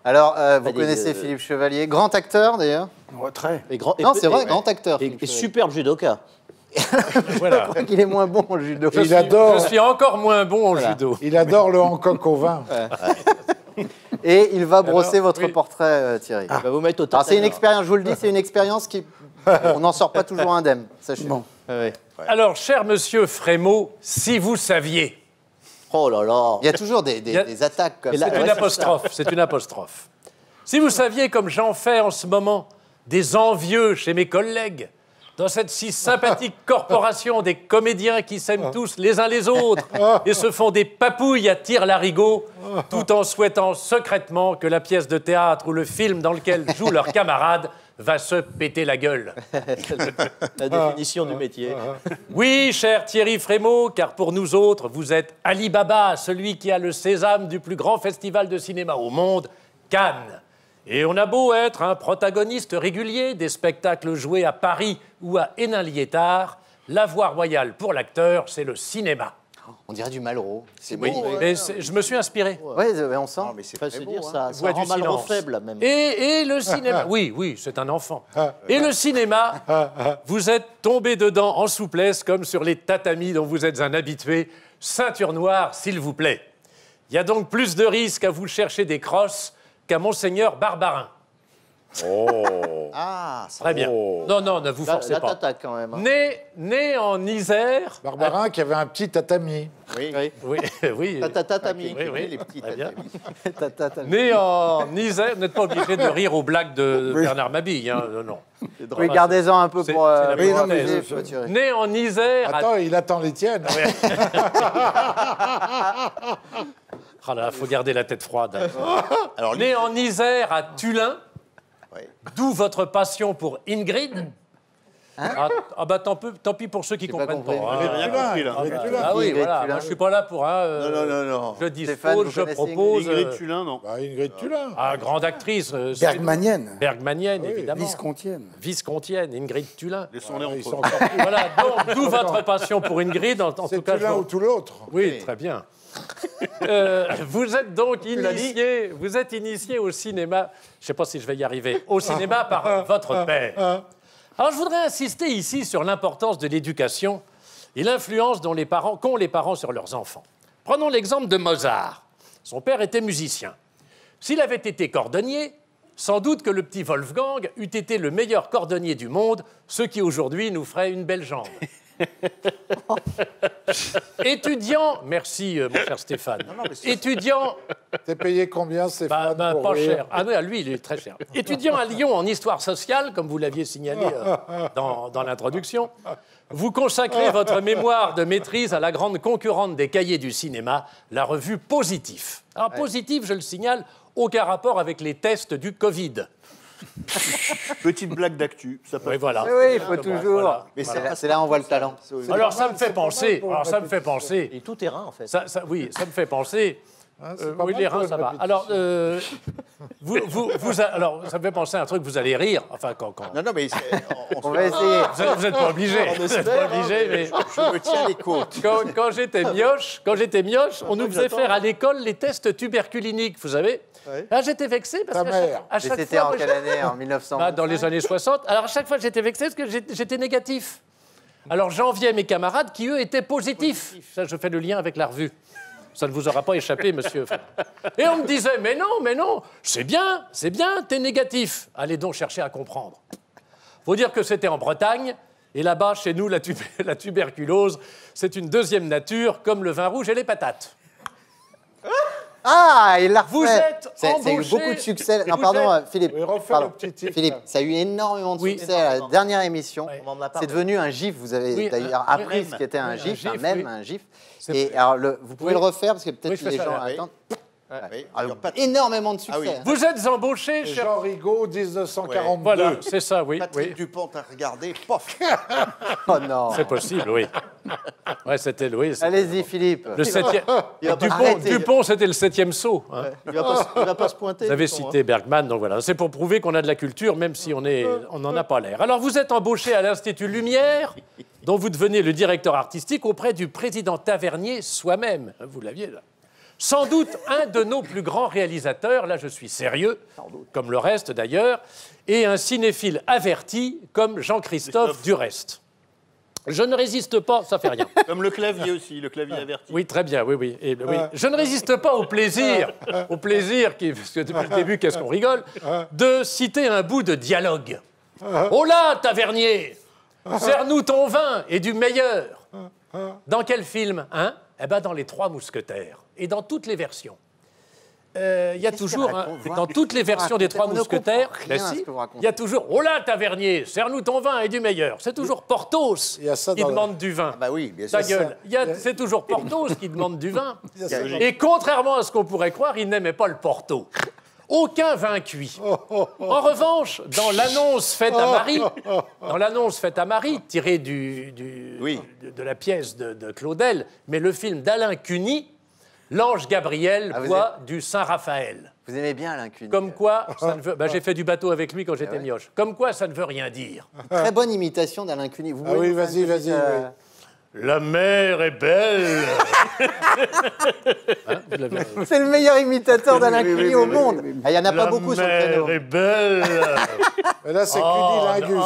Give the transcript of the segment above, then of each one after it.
Alors, vous connaissez Philippe Chevalier, grand acteur d'ailleurs. Très. Non, c'est vrai, grand acteur. Et superbe judoka. Voilà. Je crois qu'il est moins bon en judo. Je suis encore moins bon en judo. Il adore le Hancock au vin. Et il va brosser votre portrait, Thierry. Il va vous mettre au Alors, c'est une expérience, je vous le dis, c'est une expérience qui... On n'en sort pas toujours indemne, sachez. Bon. Alors, cher monsieur Frémaux, si vous saviez... Oh là là. Il y a toujours des attaques comme ça. C'est une apostrophe, c'est une apostrophe. Si vous saviez comme j'en fais en ce moment des envieux chez mes collègues, dans cette si sympathique corporation des comédiens qui s'aiment tous les uns les autres et se font des papouilles à tire-larigot, tout en souhaitant secrètement que la pièce de théâtre ou le film dans lequel jouent leurs camarades va se péter la gueule. La définition du métier. Oui, cher Thierry Frémaux, car pour nous autres, vous êtes Ali Baba, celui qui a le sésame du plus grand festival de cinéma au monde, Cannes. Et on a beau être un protagoniste régulier des spectacles joués à Paris ou à Hénin-Liétard, la voie royale pour l'acteur, c'est le cinéma. On dirait du Malraux. C'est Oui, beau. mais je me suis inspiré. Oui, on sent. Non, mais c'est Enfin, très se beau, dire, hein. ça Voix rend du mal silence. faible, même. Et le cinéma, oui, c'est un enfant. Et le cinéma, vous êtes tombé dedans en souplesse, comme sur les tatamis dont vous êtes un habitué. Ceinture noire, s'il vous plaît. Il y a donc plus de risques à vous chercher des crosses qu'à Monseigneur Barbarin. Ah, ça... Très bien. Non, ne vous forcez La pas. t'attaque, quand même. Hein. Né en Isère. Barbarin qui avait un petit tatami. Oui. Oui. Tatami. Oui. Les petits Très bien. tatamis. Né en Isère, vous n'êtes pas obligé de rire aux blagues de Bernard Mabille, hein, non. Oui, gardez-en un peu C'est- pour... c'est la pour parenthèse. amuser, Thierry. Né en Isère. Attends, il attend les tiennes. Ah là, faut garder la tête froide. Alors, né en Isère à Tulin, d'où votre passion pour Ingrid. Tant pis pour ceux qui ne pas comprennent pas. compris. hein. Rien compris, là. Ah oui, Ingrid voilà. Tulin. Moi, je suis pas là pour Non. je Stéphane, dispose, vous je connaissez propose. Ingrid Tulin, non. Bah, Ingrid Tulin. Grande actrice. Bergmanienne, Bergmanienne, évidemment. Viscontienne. Viscontienne, Ingrid Tulin. Laissons-les Ils entre sont eux. encore plus. Voilà, donc, d'où votre passion pour Ingrid, en tout C'est cas. Tulin ou tout l'autre. Oui, très bien. Vous êtes donc initié au cinéma, je ne sais pas si je vais y arriver, au cinéma par votre père. Alors, je voudrais insister ici sur l'importance de l'éducation et l'influence qu'ont les parents sur leurs enfants. Prenons l'exemple de Mozart. Son père était musicien. S'il avait été cordonnier, sans doute que le petit Wolfgang eût été le meilleur cordonnier du monde, ce qui aujourd'hui nous ferait une belle jambe. Étudiant, merci mon cher Stéphane. Étudiant, T'es payé combien, Stéphane pour pas rire cher. Ah oui, lui, il est très cher. Étudiant à Lyon en histoire sociale, comme vous l'aviez signalé dans l'introduction, vous consacrez votre mémoire de maîtrise à la grande concurrente des cahiers du cinéma, la revue Positif. Alors, Positif, je le signale, aucun rapport avec les tests du Covid. Petite blague d'actu. Ça passe. Oui, voilà. Oui, il faut toujours... Voilà. Mais c'est là où on voit le talent. Alors, ça me fait penser... Et tout terrain, en fait. Oui, ça me fait penser... c'est pas oui, mal les pour reins, une ça va. répétition. Alors, alors, ça me fait penser à un truc, vous allez rire. Enfin, quand... Non, mais On va essayer. Vous n'êtes pas obligé. Vous êtes pas obligé, mais... je me tiens les côtes. Quand j'étais mioche, on nous faisait faire à l'école les tests tuberculiniques, vous savez. Là, j'étais vexé parce Ta qu'à mère. à chaque C'était fois... en moi, quelle année? En 1900? dans les années 60. Alors, à chaque fois, j'étais vexé parce que j'étais négatif. Alors, j'enviais mes camarades qui, eux, étaient positifs. Ça, je fais le lien avec la revue. Ça ne vous aura pas échappé, monsieur. Et on me disait, mais non, c'est bien, t'es négatif. Allez donc chercher à comprendre. Faut dire que c'était en Bretagne, et là-bas, chez nous, la tuberculose, c'est une deuxième nature, comme le vin rouge et les patates. Ah, il l'a refait. Vous êtes Ça a eu embauché- beaucoup de succès. Non, Vous pardon, êtes- Philippe. Oui, refais Pardon. le petit titre. Philippe, ça a eu énormément de Oui, succès à la dernière émission. Oui. On en a parlé. C'est devenu un gif. Vous avez Oui, d'ailleurs un appris mème. ce qu'était un Oui, gif, un un gif, mème, oui. un gif. C'est Et vrai. alors, vous pouvez Oui. le refaire parce que peut-être Oui, je les fais ça, gens oui. attendent. Oui. Ah, énormément de succès. Ah oui. hein. Vous êtes embauché, cher... Jean Rigaud, 1942. Voilà, c'est ça, oui. Patrick oui. Dupont t'a regardé, pof. Oh non. C'est possible, oui. Ouais, c'était Louis. Allez-y, Philippe. Le septième... Arrêtez. Dupont, c'était le 7e saut. hein. Il va pas se pointer. Vous avez Dupont, cité Bergman, donc voilà. C'est pour prouver qu'on a de la culture, même si on n'en a pas l'air. Alors, vous êtes embauché à l'Institut Lumière, dont vous devenez le directeur artistique auprès du président Tavernier soi-même. Vous l'aviez là. Sans doute un de nos plus grands réalisateurs, là je suis sérieux, comme le reste d'ailleurs, et un cinéphile averti comme Jean-Christophe Durest. Je ne résiste pas, ça fait rien. Comme le clavier aussi, le clavier averti. Oui, très bien, oui, oui. Oui. Je ne résiste pas au plaisir, parce que depuis le début, qu'est-ce qu'on rigole, de citer un bout de dialogue. Oh là, tavernier, sers-nous ton vin et du meilleur. Dans quel film, hein? Eh bien, dans Les Trois Mousquetaires. Et dans toutes les versions. Il y a toujours, dans toutes les versions des Trois Mousquetaires, il y a toujours, oh là, tavernier, sers-nous ton vin et du meilleur. C'est toujours Porthos qui demande du vin. Ah bah oui, bien sûr. Ta gueule. C'est toujours Porthos qui demande du vin. Et contrairement à ce qu'on pourrait croire, il n'aimait pas le Porto. Aucun vin cuit. En revanche, dans l'annonce faite à Marie, tirée de la pièce de Claudel, mais le film d'Alain Cuny, l'ange Gabriel boit du Saint-Raphaël. Vous aimez bien Alain Cuny. Comme quoi, ça ne veut... j'ai fait du bateau avec lui quand j'étais mioche. Comme quoi, ça ne veut rien dire. Très bonne imitation d'Alain Cuny. Vous oui, vas-y. La mer est belle. Hein, c'est le meilleur imitateur d'Alain Cuny au monde. Il n'y en a pas beaucoup sur le créneau. La mer est belle. Mais là, c'est Cunilingus.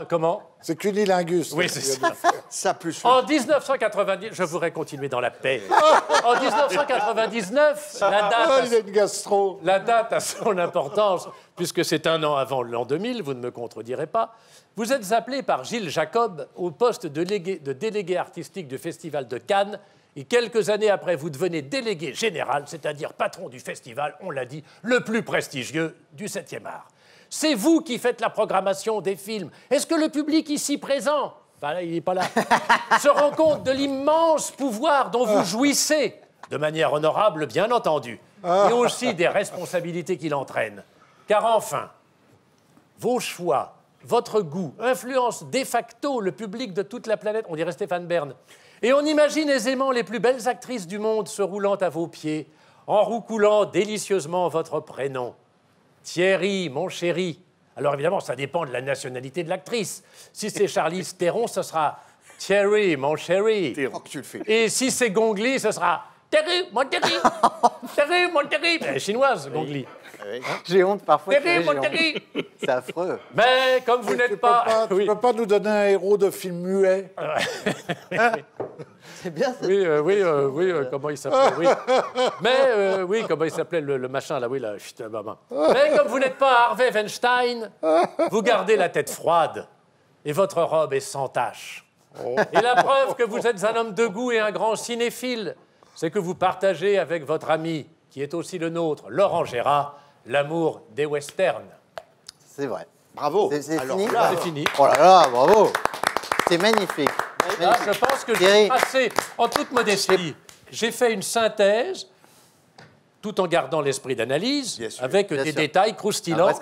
Comment? C'est Cunilingus. Oui, c'est ça. Ça plus. En 1990, je voudrais continuer dans la paix. En 1999, la date a son importance, puisque c'est un an avant l'an 2000, vous ne me contredirez pas. Vous êtes appelé par Gilles Jacob au poste de délégué artistique du Festival de Cannes. Et quelques années après, vous devenez délégué général, c'est-à-dire patron du festival, on l'a dit, le plus prestigieux du 7e art. C'est vous qui faites la programmation des films. Est-ce que le public ici présent, enfin là, il n'est pas là, se rend compte de l'immense pouvoir dont vous jouissez, de manière honorable, bien entendu, et aussi des responsabilités qu'il entraîne? Car enfin, vos choix, votre goût influencent de facto le public de toute la planète, on dirait Stéphane Bern. Et on imagine aisément les plus belles actrices du monde se roulant à vos pieds, en roucoulant délicieusement votre prénom. Thierry, mon chéri. Alors évidemment, ça dépend de la nationalité de l'actrice. Si c'est Charlize Theron, ce sera Thierry, mon chéri. Oh, que tu le fais. Et si c'est Gong Li, ce sera Thierry, mon Thierry. Thierry, mon Thierry. Elle est chinoise, Gong Li. J'ai honte parfois. Thierry, mon Thierry. C'est affreux. Mais comme vous n'êtes pas... Tu peux pas nous donner un héros de film muet? C'est bien ça. Comment il s'appelait, oui. Mais, oui, comment il s'appelait, le machin, là, oui, là, putain, maman. Mais comme vous n'êtes pas Harvey Weinstein, vous gardez la tête froide et votre robe est sans tache. Et la preuve que vous êtes un homme de goût et un grand cinéphile, c'est que vous partagez avec votre ami, qui est aussi le nôtre, Laurent Gérard, l'amour des westerns. C'est vrai. Bravo. C'est Alors fini là, C'est fini. Oh là là, bravo. C'est magnifique. Là, je pense que j'ai passé, en toute modestie, j'ai fait une synthèse, tout en gardant l'esprit d'analyse, avec des détails croustillants,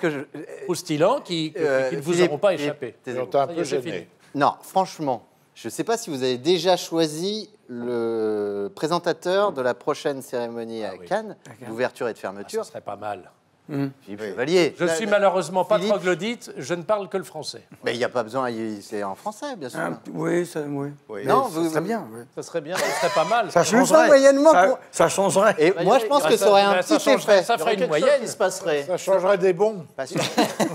qui ne vous auront pas échappé. On t'a un peu gêné. Non, franchement, je ne sais pas si vous avez déjà choisi le présentateur de la prochaine cérémonie à Cannes, d'ouverture et de fermeture. Ce serait pas mal. Philippe Chevalier. Je suis malheureusement pas troglodyte, je ne parle que le français. Mais il n'y a pas besoin, c'est en français, bien sûr. Oui, ça, oui. Non, ça serait bien. Oui. Ça serait bien, ça serait pas mal. Ça changerait. changerait. Moyennement. Ça changerait. Et moi, je pense que ça aurait un petit effet. Ça ferait une moyenne. qui se passerait. Ça changerait des bons. parce que-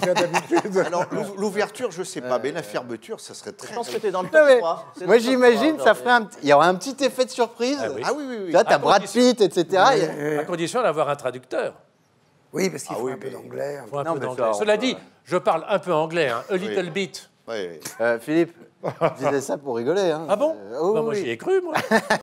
Comme d'habitude. Alors, l'ouverture, je sais pas, mais la fermeture, ça serait très. Je pense que tu es dans le Non, top mais 3. moi, j'imagine, ça ferait il y aurait un petit effet de surprise. Ah oui. Ah oui, oui, oui. Là, t'as À Brad Pitt, etc. À condition d'avoir un traducteur. Oui, parce qu'il faut un peu d'anglais. Faut un Non, peu mais d'anglais. ça, Cela dit, je parle un peu anglais, hein, a little bit. Oui, oui. Philippe, je disais ça pour rigoler. Hein. Ah bon Oh, Bah, moi, oui. j'y ai cru, moi.